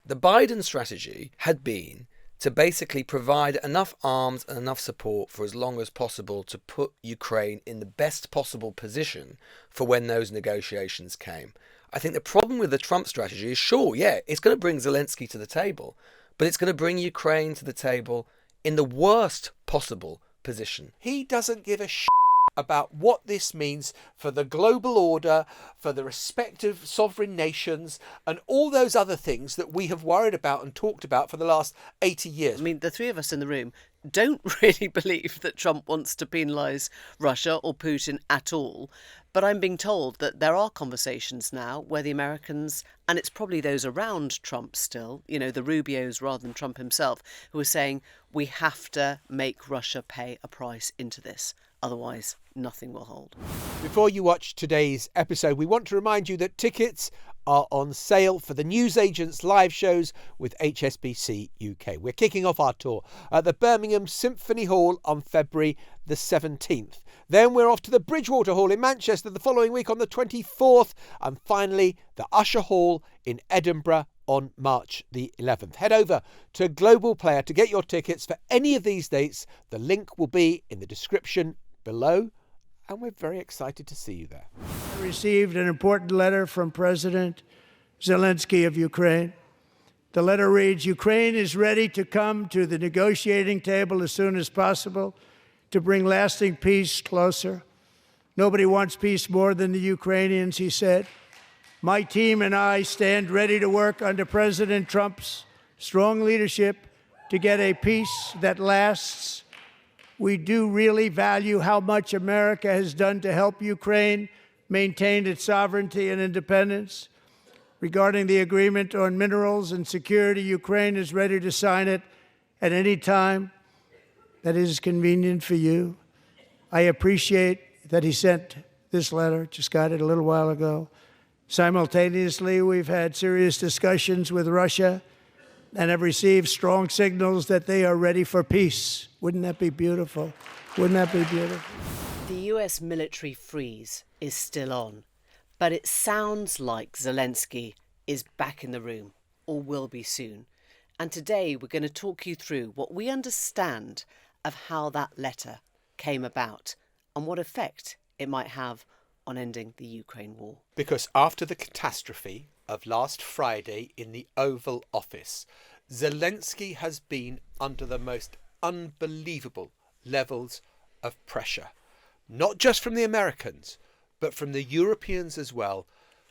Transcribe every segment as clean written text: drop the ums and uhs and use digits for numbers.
The Biden strategy had been to basically provide enough arms and enough support for as long as possible to put Ukraine in the best possible position for when those negotiations came. I think the problem with the Trump strategy is, sure, yeah, it's going to bring Zelensky to the table, but it's going to bring Ukraine to the table in the worst possible position. He doesn't give a about what this means for the global order, for the respective sovereign nations, and all those other things that we have worried about and talked about for the last 80 years. I mean, the three of us in the room don't really believe that Trump wants to penalise Russia or Putin at all. But I'm being told that there are conversations now where the Americans, and it's probably those around Trump still, you know, the Rubios rather than Trump himself, who are saying we have to make Russia pay a price into this. Otherwise, nothing will hold. Before you watch today's episode, we want to remind you that tickets are on sale for the Newsagents live shows with HSBC UK. We're kicking off our tour at the Birmingham Symphony Hall on February the 17th. Then we're off to the Bridgewater Hall in Manchester the following week on the 24th. And finally, the Usher Hall in Edinburgh on March the 11th. Head over to Global Player to get your tickets for any of these dates. The link will be in the description below, and we're very excited to see you there. I received an important letter from President Zelensky of Ukraine. The letter reads, Ukraine is ready to come to the negotiating table as soon as possible to bring lasting peace closer. Nobody wants peace more than the Ukrainians, he said. My team and I stand ready to work under President Trump's strong leadership to get a peace that lasts. We do really value how much America has done to help Ukraine maintain its sovereignty and independence. Regarding the agreement on minerals and security, Ukraine is ready to sign it at any time that is convenient for you. I appreciate that he sent this letter, just got it a little while ago. Simultaneously, we've had serious discussions with Russia and have received strong signals that they are ready for peace. Wouldn't that be beautiful? Wouldn't that be beautiful? The US military freeze is still on, but it sounds like Zelensky is back in the room, or will be soon. And today we're going to talk you through what we understand of how that letter came about and what effect it might have on ending the Ukraine war. Because after the catastrophe of last Friday in the Oval Office, Zelensky has been under the most unbelievable levels of pressure, not just from the Americans, but from the Europeans as well,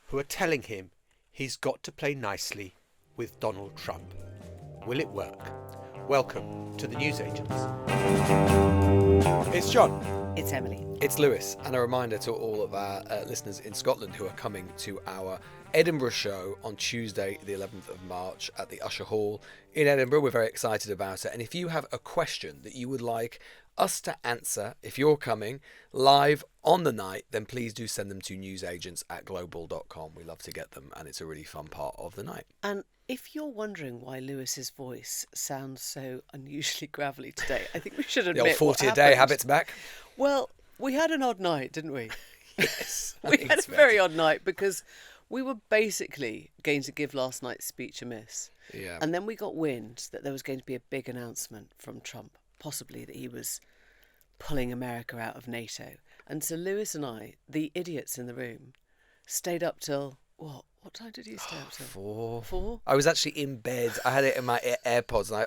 who are telling him he's got to play nicely with Donald Trump. Will it work? Welcome to the Newsagents. It's John. It's Emily. It's Lewis, and a reminder to all of our listeners in Scotland who are coming to our Edinburgh show on Tuesday, the 11th of March at the Usher Hall in Edinburgh. We're very excited about it. And if you have a question that you would like us to answer, if you're coming live on the night, then please do send them to newsagents@global.com. We love to get them, and it's a really fun part of the night. And if you're wondering why Lewis's voice sounds so unusually gravelly today, I think we should admit The old 40 a day habit's back. Well, we had an odd night, didn't we? Yes. We had a very odd night because we were basically going to give last night's speech a miss. Yeah. And then we got wind that there was going to be a big announcement from Trump, possibly that he was pulling America out of NATO. And so Lewis and I, the idiots in the room, stayed up till, what time did you stay up till? 4. 4? I was actually in bed. I had it in my AirPods, and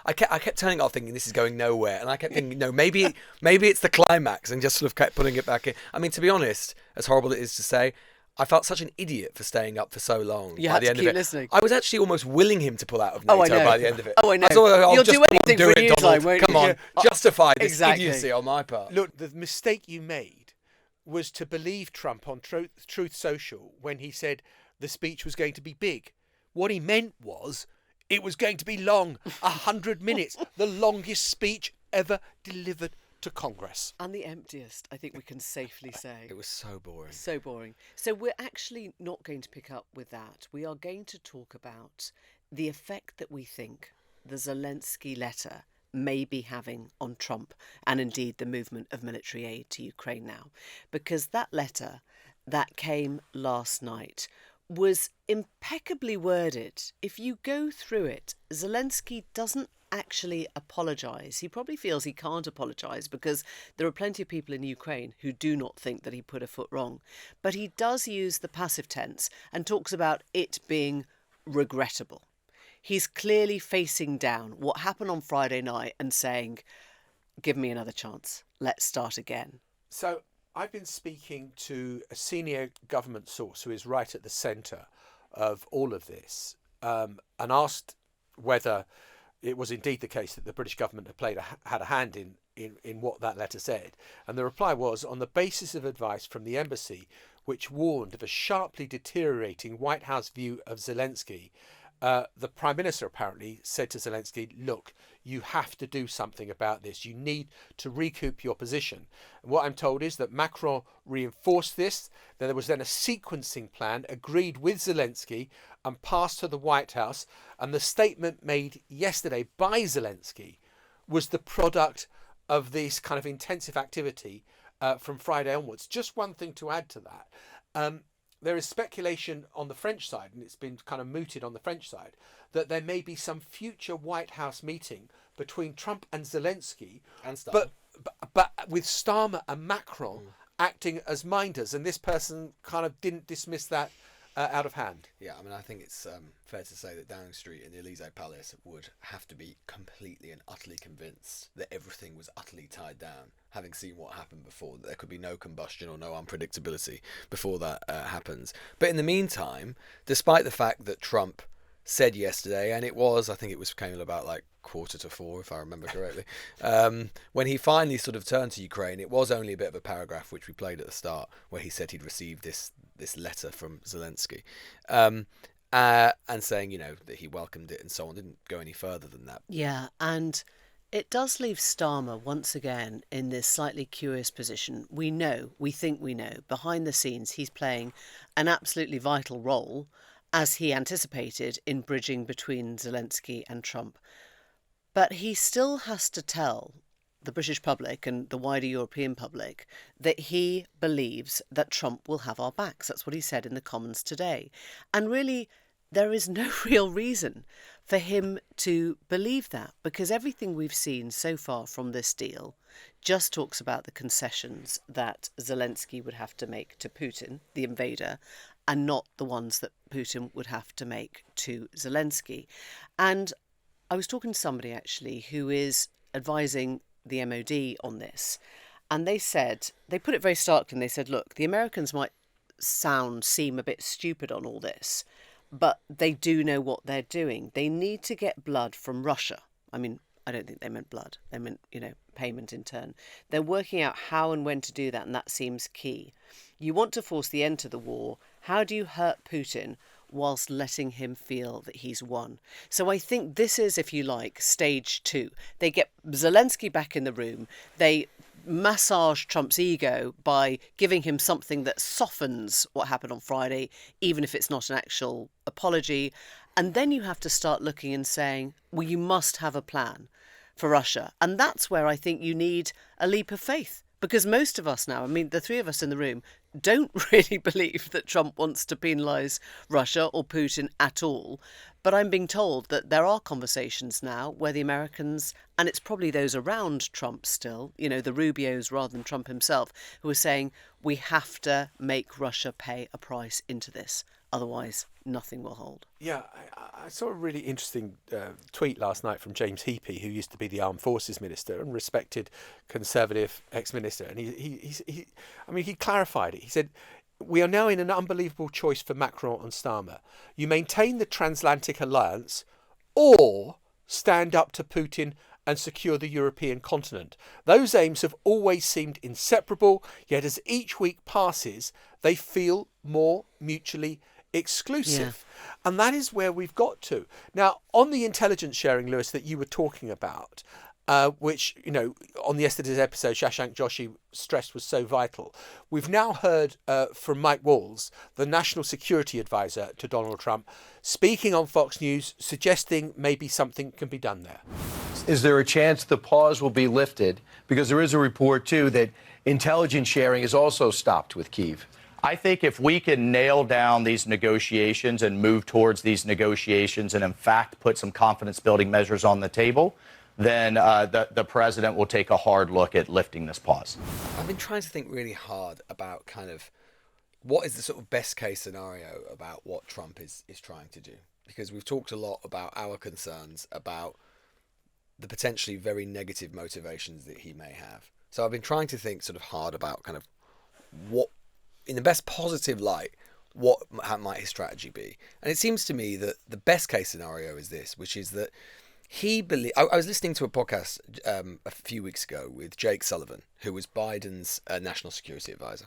I kept turning it off, thinking this is going nowhere. And I kept thinking, no, maybe it's the climax, and just sort of kept putting it back in. I mean, to be honest, as horrible it is to say, I felt such an idiot for staying up for so long. You by had the to end keep of it, listening. I was actually almost willing him to pull out of NATO I know. by the end of it. Oh, I know. I thought, I'll You'll just do anything do for it, a Donald. newsline, won't Come you? on, justify this Exactly. idiocy on my part. Look, the mistake you made was to believe Trump on Truth Social when he said the speech was going to be big. What he meant was it was going to be long, 100 minutes, the longest speech ever delivered to Congress. And the emptiest, I think we can safely say. It was so boring. So boring. So we're actually not going to pick up with that. We are going to talk about the effect that we think the Zelensky letter may be having on Trump and indeed the movement of military aid to Ukraine now. Because that letter that came last night was impeccably worded. If you go through it, Zelensky doesn't actually apologise. He probably feels he can't apologise because there are plenty of people in Ukraine who do not think that he put a foot wrong. But he does use the passive tense and talks about it being regrettable. He's clearly facing down what happened on Friday night and saying, give me another chance. Let's start again. So I've been speaking to a senior government source who is right at the centre of all of this, and asked whether it was indeed the case that the British government had a hand in what that letter said. And the reply was, on the basis of advice from the embassy, which warned of a sharply deteriorating White House view of Zelensky, the Prime Minister apparently said to Zelensky, look, you have to do something about this. You need to recoup your position. And what I'm told is that Macron reinforced this. There was then a sequencing plan agreed with Zelensky and passed to the White House. And the statement made yesterday by Zelensky was the product of this kind of intensive activity from Friday onwards. Just one thing to add to that. There is speculation on the French side, and it's been kind of mooted on the French side, that there may be some future White House meeting between Trump and Zelensky, And Starmer. but with Starmer and Macron acting as minders, and this person kind of didn't dismiss that out of hand. Yeah, I mean, I think it's fair to say that Downing Street and the Elysee Palace would have to be completely and utterly convinced that everything was utterly tied down, having seen what happened before, that there could be no combustion or no unpredictability before that happens. But in the meantime, despite the fact that Trump said yesterday, and I think it came about like 3:45, if I remember correctly, when he finally sort of turned to Ukraine, it was only a bit of a paragraph which we played at the start, where he said he'd received this letter from Zelensky, and saying, that he welcomed it and so on. Didn't go any further than that. Yeah, and it does leave Starmer once again in this slightly curious position. We think we know, behind the scenes he's playing an absolutely vital role, as he anticipated, in bridging between Zelensky and Trump. But he still has to tell the British public and the wider European public that he believes that Trump will have our backs. That's what he said in the Commons today. And really, there is no real reason for him to believe that, because everything we've seen so far from this deal just talks about the concessions that Zelensky would have to make to Putin, the invader, and not the ones that Putin would have to make to Zelensky. And I was talking to somebody actually who is advising the MOD on this, and they put it very starkly, and they said, look, the Americans might seem a bit stupid on all this, but they do know what they're doing. They need to get blood from Russia. I mean, I don't think they meant blood. They meant, payment in turn. They're working out how and when to do that, and that seems key. You want to force the end to the war. How do you hurt Putin whilst letting him feel that he's won? So I think this is, if you like, stage 2. They get Zelensky back in the room. They massage Trump's ego by giving him something that softens what happened on Friday, even if it's not an actual apology. And then you have to start looking and saying, well, you must have a plan for Russia. And that's where I think you need a leap of faith. Because most of us now, I mean, the three of us in the room, don't really believe that Trump wants to penalise Russia or Putin at all. But I'm being told that there are conversations now where the Americans, and it's probably those around Trump still, the Rubios rather than Trump himself, who are saying we have to make Russia pay a price into this. Otherwise, nothing will hold. Yeah, I saw a really interesting tweet last night from James Heapy, who used to be the Armed Forces Minister and respected Conservative ex-minister. And he clarified it. He said, we are now in an unbelievable choice for Macron and Starmer. You maintain the transatlantic alliance or stand up to Putin and secure the European continent. Those aims have always seemed inseparable, yet as each week passes, they feel more mutually exclusive. Yeah. And that is where we've got to. Now, on the intelligence sharing, Lewis, that you were talking about, which, on yesterday's episode, Shashank Joshi stressed was so vital. We've now heard from Mike Walls, the National Security Advisor to Donald Trump, speaking on Fox News, suggesting maybe something can be done there. Is there a chance the pause will be lifted? Because there is a report, too, that intelligence sharing is also stopped with Kyiv. I think if we can nail down these negotiations and move towards these negotiations and, in fact, put some confidence-building measures on the table, then the president will take a hard look at lifting this pause. I've been trying to think really hard about kind of what is the sort of best case scenario about what Trump is trying to do. Because we've talked a lot about our concerns about the potentially very negative motivations that he may have. So I've been trying to think sort of hard about kind of what, in the best positive light, what might his strategy be. And it seems to me that the best case scenario is this, which is that I was listening to a podcast a few weeks ago with Jake Sullivan, who was Biden's national security advisor.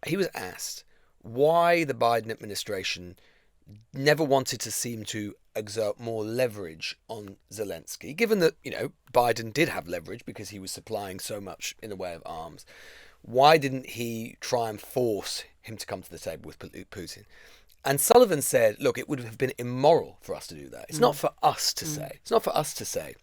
He was asked why the Biden administration never wanted to seem to exert more leverage on Zelensky, given that, Biden did have leverage because he was supplying so much in the way of arms. Why didn't he try and force him to come to the table with Putin? And Sullivan said, look, it would have been immoral for us to do that. It's not for us to say. It's not for us to say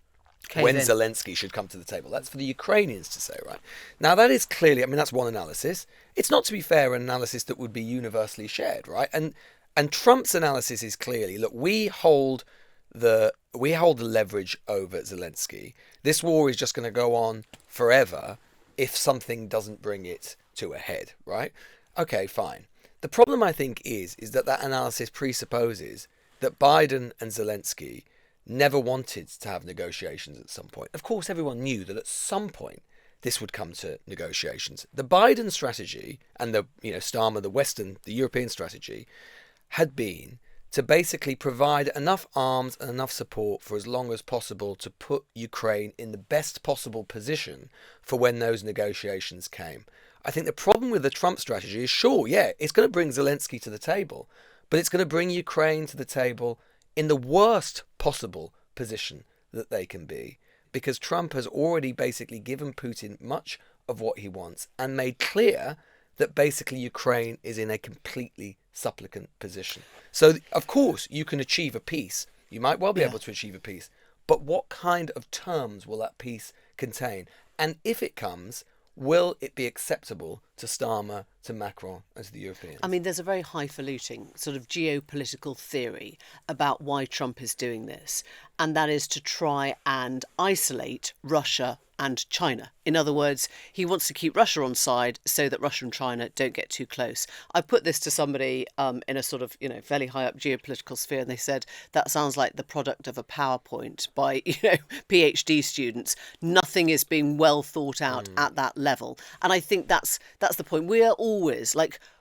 when Zelensky should come to the table. That's for the Ukrainians to say, right? Now, that is clearly, that's one analysis. It's not, to be fair, an analysis that would be universally shared, right? And Trump's analysis is clearly, look, we hold the leverage over Zelensky. This war is just going to go on forever if something doesn't bring it to a head, right? Okay, fine. The problem, I think, is that analysis presupposes that Biden and Zelensky never wanted to have negotiations at some point. Of course, everyone knew that at some point this would come to negotiations. The Biden strategy and the Starmer, the European strategy, had been to basically provide enough arms and enough support for as long as possible to put Ukraine in the best possible position for when those negotiations came. I think the problem with the Trump strategy is, sure, yeah, it's going to bring Zelensky to the table, but it's going to bring Ukraine to the table in the worst possible position that they can be, because Trump has already basically given Putin much of what he wants and made clear that basically Ukraine is in a completely supplicant position. So, of course, you can achieve a peace. You might well be able to achieve a peace. But what kind of terms will that peace contain? And if it comes, will it be acceptable to Starmer, to Macron, and to the Europeans? There's a very highfalutin sort of geopolitical theory about why Trump is doing this, and that is to try and isolate Russia and China. In other words, he wants to keep Russia on side so that Russia and China don't get too close. I put this to somebody in a sort of, fairly high up geopolitical sphere, and they said, that sounds like the product of a PowerPoint by, PhD students. Nothing is being well thought out at that level. And I think that's the point. We are always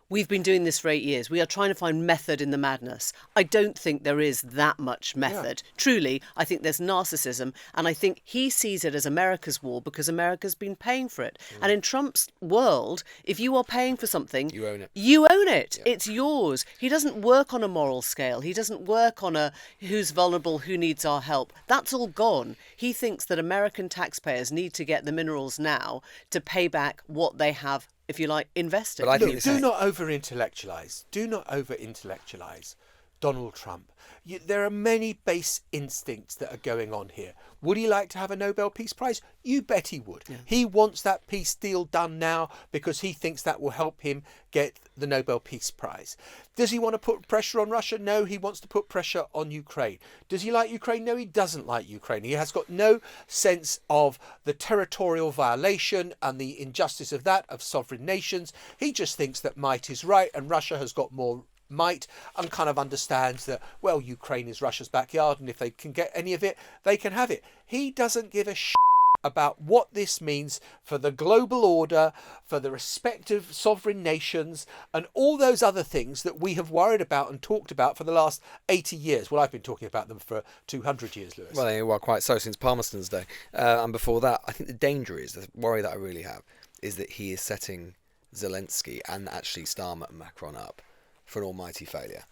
we've been doing this for 8 years. We are trying to find method in the madness. I don't think there is that much method. Yeah. Truly, I think there's narcissism. And I think he sees it as America's war because America's been paying for it. And in Trump's world, if you are paying for something, you own it. You own it. Yeah. It's yours. He doesn't work on a moral scale. He doesn't work on a who's vulnerable, who needs our help. That's all gone. He thinks that American taxpayers need to get the minerals now to pay back what they have, if you like, invested. But do not over-intellectualise. Do not over-intellectualise Donald Trump. There are many base instincts that are going on here. Would he like to have a Nobel Peace Prize? You bet he would. Yeah. He wants that peace deal done now because he thinks that will help him get the Nobel Peace Prize. Does he want to put pressure on Russia? No, he wants to put pressure on Ukraine. Does he like Ukraine? No, he doesn't like Ukraine. He has got no sense of the territorial violation and the injustice of that, of sovereign nations. He just thinks that might is right and Russia has got more might, and kind of understands that, well, Ukraine is Russia's backyard and if they can get any of it, they can have it. He doesn't give a about what this means for the global order, for the respective sovereign nations, and all those other things that we have worried about and talked about for the last 80 years. Well, I've been talking about them for 200 years, Lewis. Well, quite so, since Palmerston's day. And before that, I think the danger is, the worry that I really have, is that he is setting Zelensky and actually Starmer and Macron up for an almighty failure.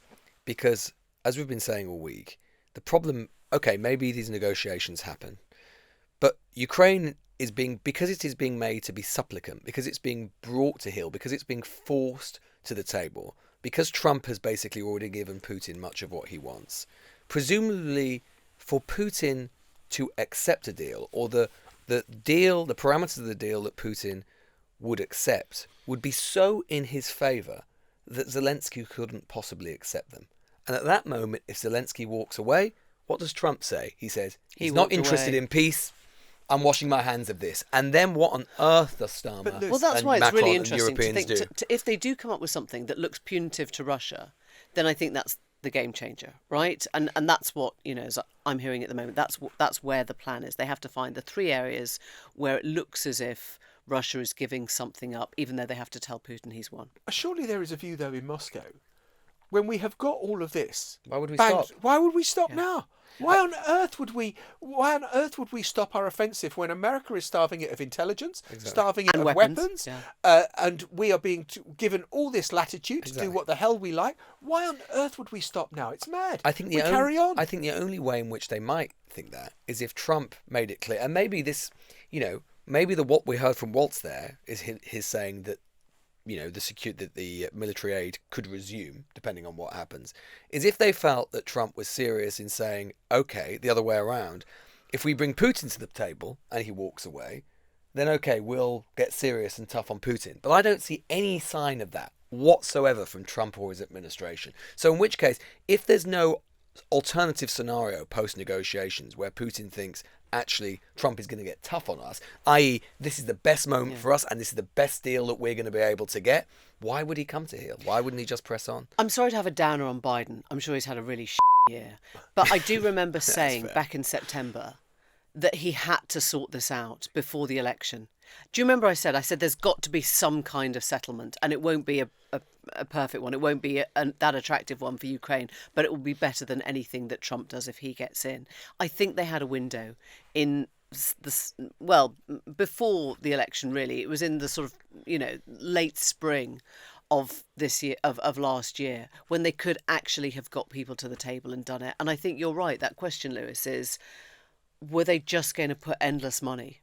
Because, as we've been saying all week, the problem, okay, maybe these negotiations happen, but Ukraine is because it is being made to be supplicant, because it's being brought to heel, because it's being forced to the table, because Trump has basically already given Putin much of what he wants. Presumably, for Putin to accept a deal, or the deal, the parameters of the deal that Putin would accept, would be so in his favour that Zelensky couldn't possibly accept them. And at that moment, if Zelensky walks away, what does Trump say? He says, he's not interested in peace. I'm washing my hands of this. And then what on earth does Starmer Well, that's and why it's Macron really and interesting to Europeans think, if they do come up with something that looks punitive to Russia, then I think that's the game changer, right? And that's what, as I'm hearing at the moment, that's where the plan is. They have to find the three areas where it looks as if Russia is giving something up, even though they have to tell Putin he's won. Surely there is a view, though, in Moscow, when we have got all of this. Why would we stop? Why would we stop now? Why on earth would we stop our offensive when America is starving it of intelligence, starving it of weapons, and we are being given all this latitude to do what the hell we like? Why on earth would we stop now? It's mad. Carry on. I think the only way in which they might think that is if Trump made it clear, and maybe this, maybe what we heard from Waltz there is his saying that, that the military aid could resume, depending on what happens, is if they felt that Trump was serious in saying, okay, the other way around, if we bring Putin to the table and he walks away, then okay, we'll get serious and tough on Putin. But I don't see any sign of that whatsoever from Trump or his administration. So in which case, if there's no alternative scenario post-negotiations where Putin thinks, actually, Trump is going to get tough on us, i.e. this is the best moment for us and this is the best deal that we're going to be able to get, why would he come to heel? Why wouldn't he just press on? I'm sorry to have a downer on Biden. I'm sure he's had a really year. But I do remember saying back in September that he had to sort this out before the election. Do you remember I said there's got to be some kind of settlement, and it won't be a perfect one. It won't be that attractive one for Ukraine, but it will be better than anything that Trump does if he gets in. I think they had a window in before the election, really. It was in the sort of, late spring of this year, of last year, when they could actually have got people to the table and done it. And I think you're right. That question, Lewis, is, were they just going to plough endless money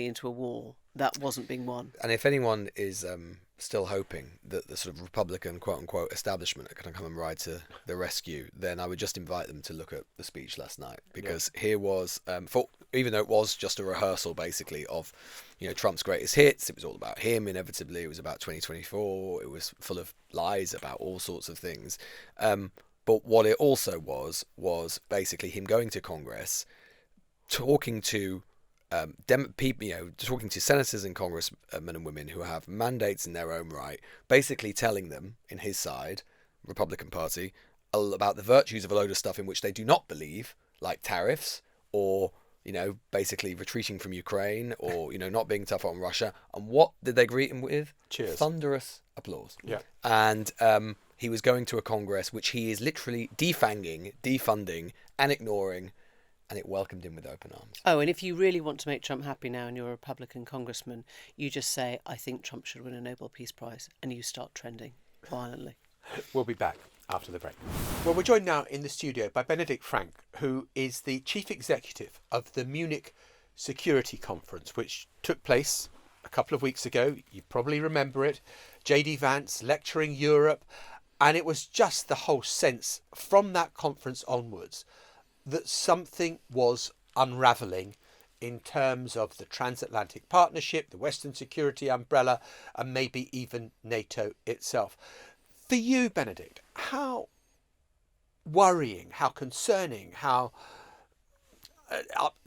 into a war that wasn't being won? And if anyone is still hoping that the sort of Republican quote-unquote establishment are going to come and ride to the rescue, then I would just invite them to look at the speech last night, because here was, even though it was just a rehearsal basically of Trump's greatest hits, it was all about him inevitably, it was about 2024, it was full of lies about all sorts of things, but what it also was basically him going to Congress, talking to talking to senators and congressmen and women who have mandates in their own right, basically telling them, in his side, Republican Party, about the virtues of a load of stuff in which they do not believe, like tariffs, or, basically retreating from Ukraine, or, not being tough on Russia. And what did they greet him with? Cheers. Thunderous applause. Yeah. And he was going to a Congress which he is literally defanging, defunding, and ignoring, and it welcomed him with open arms. Oh, and if you really want to make Trump happy now and you're a Republican congressman, you just say, I think Trump should win a Nobel Peace Prize, and you start trending violently. We'll be back after the break. Well, we're joined now in the studio by Benedikt Frank, who is the chief executive of the Munich Security Conference, which took place a couple of weeks ago. You probably remember it. JD Vance lecturing Europe. And it was just the whole sense from that conference onwards that something was unravelling in terms of the transatlantic partnership, the Western security umbrella, and maybe even NATO itself. For you, Benedikt, how worrying, how concerning, how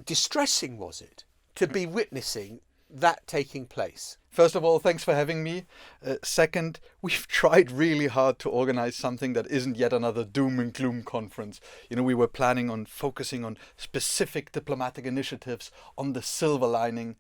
distressing was it to be witnessing that taking place? First of all, thanks for having me. Second, we've tried really hard to organize something that isn't yet another doom and gloom conference. We were planning on focusing on specific diplomatic initiatives, on the silver lining.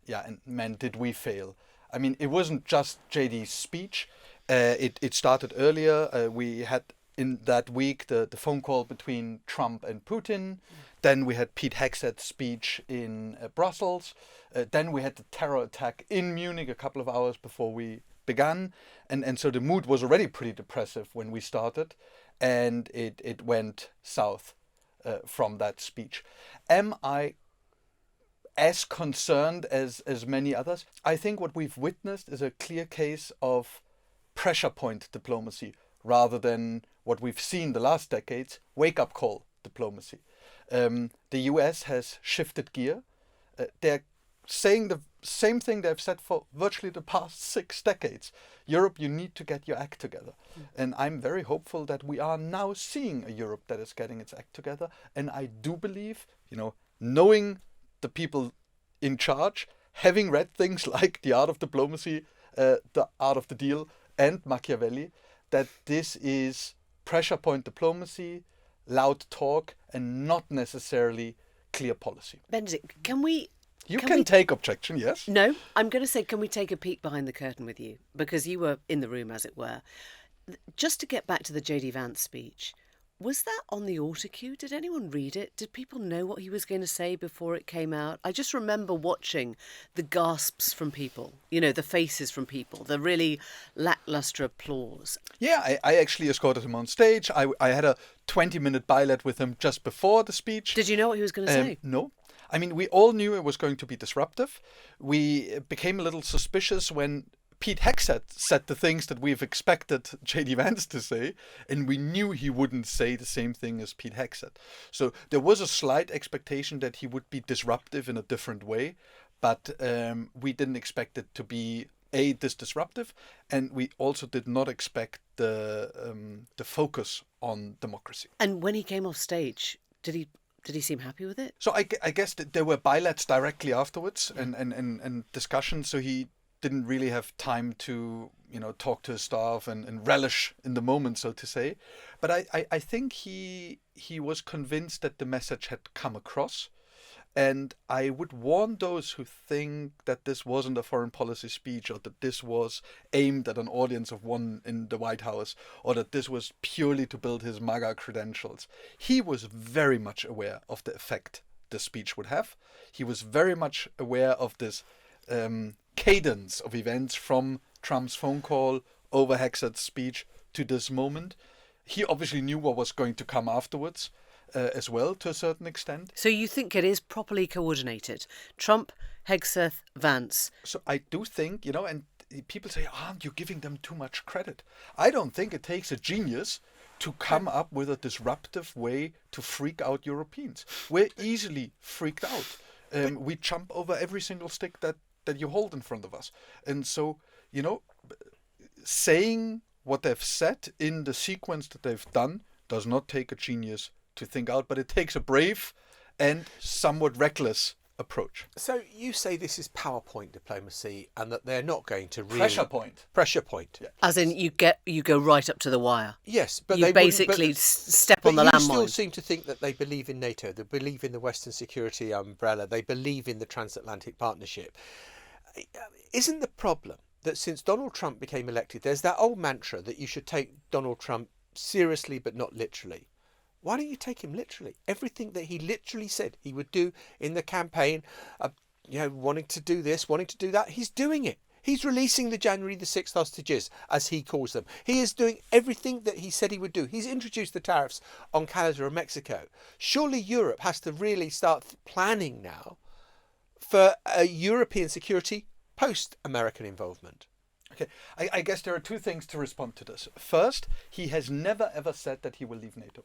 Yeah, and man, did we fail. I mean, it wasn't just JD's speech. It started earlier. We had in that week the phone call between Trump and Putin. Then we had Pete Hegseth's speech in Brussels. Then we had the terror attack in Munich a couple of hours before we began. And so the mood was already pretty depressive when we started. And it went south from that speech. Am I as concerned as many others? I think what we've witnessed is a clear case of pressure point diplomacy rather than what we've seen the last decades, wake-up call diplomacy. The US has shifted gear. They're saying the same thing they've said for virtually the past 6 decades. Europe, you need to get your act together. And I'm very hopeful that we are now seeing a Europe that is getting its act together. And I do believe, knowing the people in charge, having read things like The Art of Diplomacy, The Art of the Deal, and Machiavelli, that this is pressure point diplomacy, loud talk, and not necessarily clear policy. Benedict, can we take objection, yes? No, I'm going to say, can we take a peek behind the curtain with you? Because you were in the room, as it were. Just to get back to the JD Vance speech, was that on the autocue? Did anyone read it? Did people know what he was going to say before it came out? I just remember watching the gasps from people, the faces from people, the really lacklustre applause. Yeah, I actually escorted him on stage. I had a 20-minute billet with him just before the speech. Did you know what he was going to say? No. I mean, we all knew it was going to be disruptive. We became a little suspicious when Pete Hegseth said the things that we've expected JD Vance to say, and we knew he wouldn't say the same thing as Pete Hegseth. So there was a slight expectation that he would be disruptive in a different way, but we didn't expect it to be this disruptive, and we also did not expect the focus on democracy. And when he came off stage, did he seem happy with it? So I guess that there were bilets directly afterwards and discussions, so he didn't really have time to talk to his staff and relish in the moment, so to say. But I think he was convinced that the message had come across. And I would warn those who think that this wasn't a foreign policy speech, or that this was aimed at an audience of one in the White House, or that this was purely to build his MAGA credentials. He was very much aware of the effect the speech would have. He was very much aware of this cadence of events from Trump's phone call over Hegseth's speech to this moment. He obviously knew what was going to come afterwards. As well, to a certain extent. So you think it is properly coordinated? Trump, Hegseth, Vance. So I do think, and people say, aren't you giving them too much credit? I don't think it takes a genius to come up with a disruptive way to freak out Europeans. We're easily freaked out. We jump over every single stick that you hold in front of us. And so, saying what they've said in the sequence that they've done does not take a genius to think out, but it takes a brave and somewhat reckless approach. So you say this is PowerPoint diplomacy, and that they're not going to really Pressure point. Yeah. As in, you go right up to the wire. Yes, but you they basically step on the landmine. But you still seem to think that they believe in NATO, they believe in the Western security umbrella, they believe in the transatlantic partnership. Isn't the problem that since Donald Trump became elected, there's that old mantra that you should take Donald Trump seriously but not literally? Why don't you take him literally? Everything that he literally said he would do in the campaign, wanting to do this, wanting to do that, he's doing it. He's releasing the January the 6th hostages, as he calls them. He is doing everything that he said he would do. He's introduced the tariffs on Canada and Mexico. Surely Europe has to really start planning now for a European security post-American involvement. Okay, I guess there are two things to respond to this. First, he has never ever said that he will leave NATO.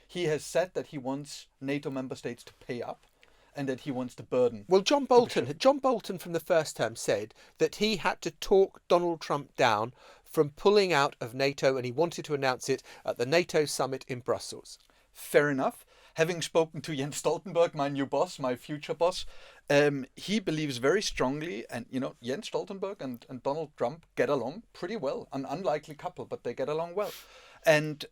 He has said that he wants NATO member states to pay up and that he wants the burden. Well, John Bolton from the first term said that he had to talk Donald Trump down from pulling out of NATO, and he wanted to announce it at the NATO summit in Brussels. Fair enough. Having spoken to Jens Stoltenberg, my new boss, my future boss, he believes very strongly, and Jens Stoltenberg and Donald Trump get along pretty well. An unlikely couple, but they get along well. And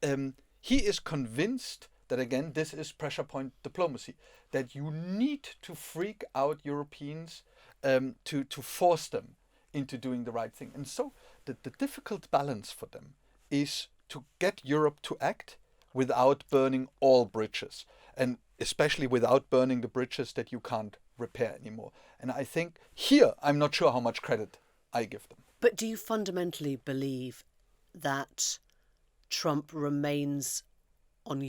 he is convinced that, again, this is pressure point diplomacy, that you need to freak out Europeans to force them into doing the right thing. And so the difficult balance for them is to get Europe to act without burning all bridges, and especially without burning the bridges that you can't repair anymore. And I think here, I'm not sure how much credit I give them. But do you fundamentally believe that Trump remains on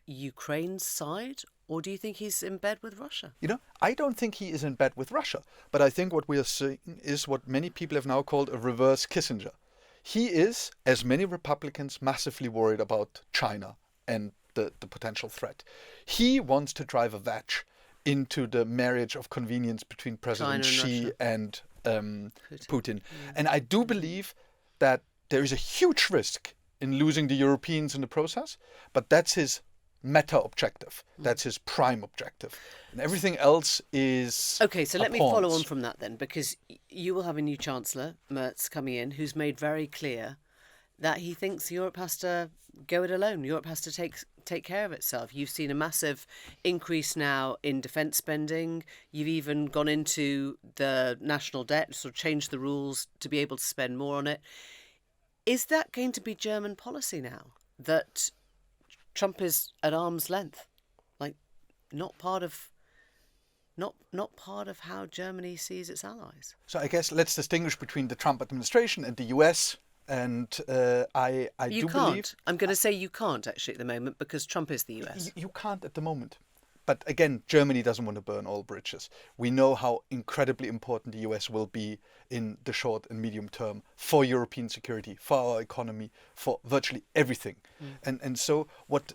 Ukraine's side, or do you think he's in bed with Russia? I don't think he is in bed with Russia, but I think what we are seeing is what many people have now called a reverse Kissinger. He is, as many Republicans, massively worried about China and the potential threat. He wants to drive a wedge into the marriage of convenience between President Xi and Putin. And I do believe that there is a huge risk in losing the Europeans in the process, but that's his meta objective. That's his prime objective. And everything else is Okay, so let me follow on from that then, because you will have a new Chancellor, Merz, coming in, who's made very clear that he thinks Europe has to go it alone. Europe has to take care of itself. You've seen a massive increase now in defence spending. You've even gone into the national debt, sort of changed the rules to be able to spend more on it. Is that going to be German policy now, that Trump is at arm's length, like not part of how Germany sees its allies? So I guess let's distinguish between the Trump administration and the US. And I you do can't. believe... I'm going to say you can't actually at the moment, because Trump is the US. You can't at the moment. But again, Germany doesn't want to burn all bridges. We know how incredibly important the US will be in the short and medium term for European security, for our economy, for virtually everything. And so what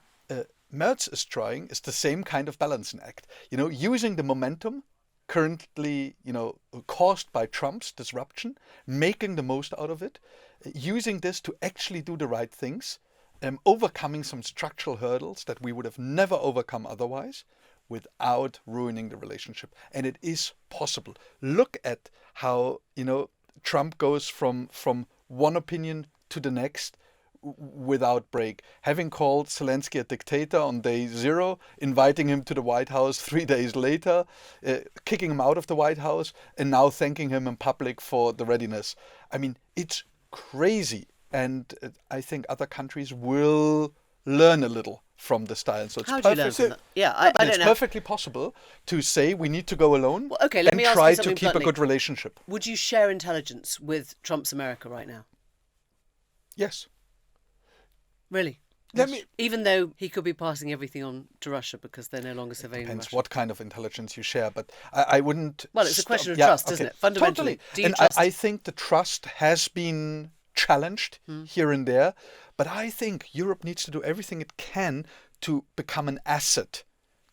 Merz is trying is the same kind of balancing act. You know, using the momentum currently, caused by Trump's disruption, making the most out of it, using this to actually do the right things, overcoming some structural hurdles that we would have never overcome otherwise, without ruining the relationship. And it is possible. Look at how, Trump goes from one opinion to the next without break. Having called Zelensky a dictator on day 0, inviting him to the White House 3 days later, kicking him out of the White House, and now thanking him in public for the readiness. I mean, it's crazy. And I think other countries will learn a little from the style. So it's How do you learn from that? Yeah, I don't know. It's perfectly possible to say we need to go alone let me ask try you to something keep bluntly. a good relationship. Would you share intelligence with Trump's America right now? Yes. Really? Even though he could be passing everything on to Russia because they're no longer surveilling Depends Russia. what kind of intelligence you share, but I wouldn't... Well, it's a question of trust, isn't it? Fundamentally, Totally. do you and trust? I think the trust has been challenged here and there, but I think Europe needs to do everything it can to become an asset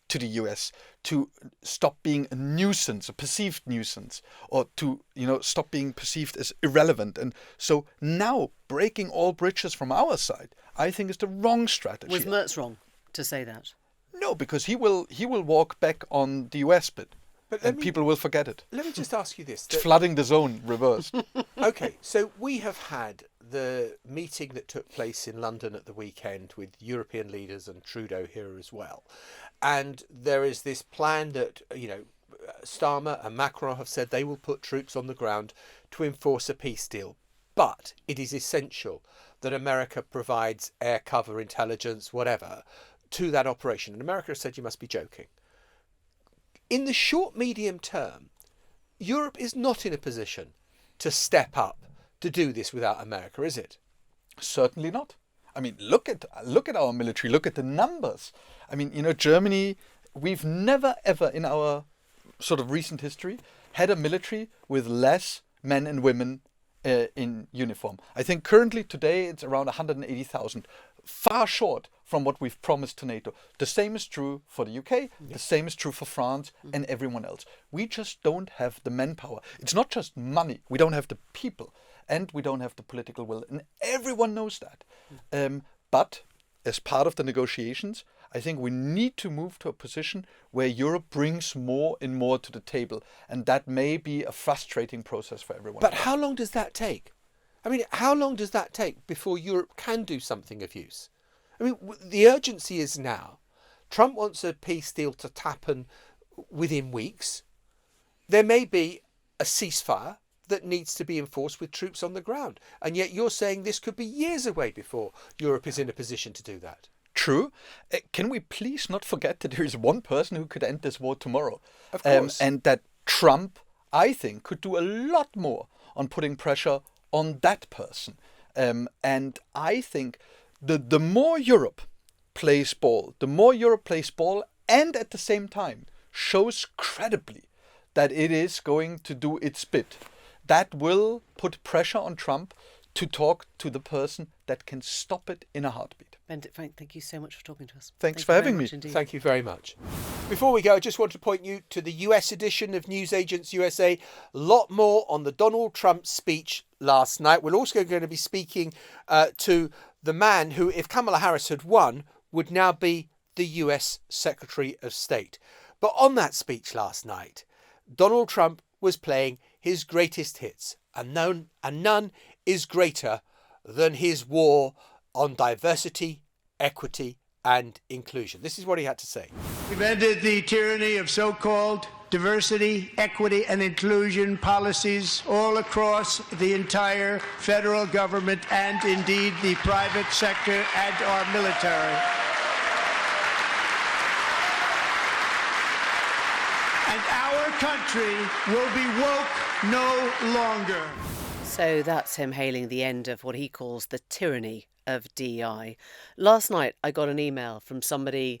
to the US, to stop being a nuisance, a perceived nuisance, or to stop being perceived as irrelevant. And so now breaking all bridges from our side, I think, is the wrong strategy. Was Merz wrong to say that? No, because he will walk back on the US bit, and people will forget it. Let me just ask you this. It's flooding the zone reversed. Okay, so we have had the meeting that took place in London at the weekend with European leaders and Trudeau here as well. And there is this plan that, Starmer and Macron have said they will put troops on the ground to enforce a peace deal. But it is essential that America provides air cover, intelligence, whatever, to that operation. And America has said you must be joking. In the short, medium term, Europe is not in a position to step up to do this without America, is it? Certainly not. I mean, look at our military. Look at the numbers. I mean, Germany. We've never ever in our sort of recent history had a military with less men and women in uniform. I think currently today it's around 180,000, far short from what we've promised to NATO. The same is true for the UK. The same is true for France and everyone else. We just don't have the manpower. It's not just money. We don't have the people. And we don't have the political will. And everyone knows that. But as part of the negotiations, I think we need to move to a position where Europe brings more and more to the table. And that may be a frustrating process for everyone. But how long does that take? I mean, how long does that take before Europe can do something of use? I mean, the urgency is now. Trump wants a peace deal to happen within weeks. There may be a ceasefire that needs to be enforced with troops on the ground. And yet you're saying this could be years away before Europe is in a position to do that. True. Can we please not forget that there is one person who could end this war tomorrow? Of course. And that Trump, I think, could do a lot more on putting pressure on that person. And I think the more Europe plays ball, and at the same time shows credibly that it is going to do its bit, that will put pressure on Trump to talk to the person that can stop it in a heartbeat. Benedict Frank, thank you so much for talking to us. Thanks Thank for you very having me. much indeed. Thank you very much. Before we go, I just want to point you to the US edition of News Agents USA. A lot more on the Donald Trump speech last night. We're also going to be speaking to the man who, if Kamala Harris had won, would now be the US Secretary of State. But on that speech last night, Donald Trump was playing his greatest hits, and none is greater than his war on diversity, equity and inclusion. This is what he had to say. We've ended the tyranny of so-called diversity, equity, and inclusion policies all across the entire federal government and indeed the private sector and our military. And our country will be woke no longer. So that's him hailing the end of what he calls the tyranny of DEI. Last night I got an email from somebody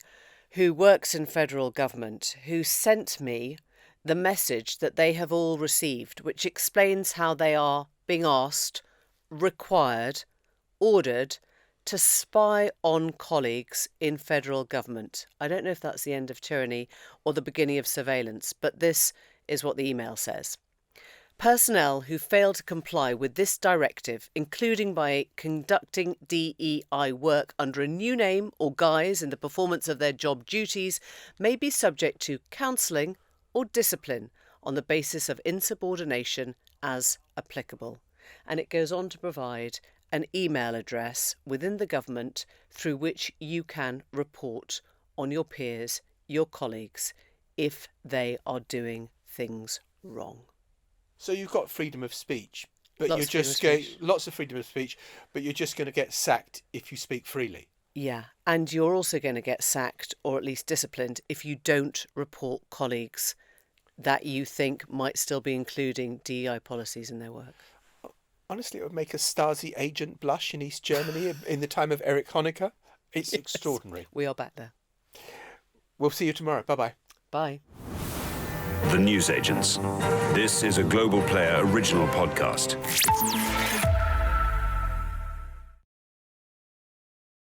who works in federal government who sent me the message that they have all received, which explains how they are being asked, required, ordered to spy on colleagues in federal government. I don't know if that's the end of tyranny or the beginning of surveillance, but this is what the email says. Personnel who fail to comply with this directive, including by conducting DEI work under a new name or guise in the performance of their job duties, may be subject to counselling or discipline on the basis of insubordination as applicable. And it goes on to provide an email address within the government through which you can report on your peers, your colleagues, if they are doing things wrong. So you've got freedom of speech, but Lots you're of freedom just of speech. lots of freedom of speech, but you're just going to get sacked if you speak freely. Yeah, and you're also going to get sacked or at least disciplined if you don't report colleagues that you think might still be including DEI policies in their work. Honestly, it would make a Stasi agent blush in East Germany in the time of Erich Honecker. It's extraordinary. We are back there. We'll see you tomorrow. Bye-bye. Bye. The News Agents. This is a Global Player original podcast.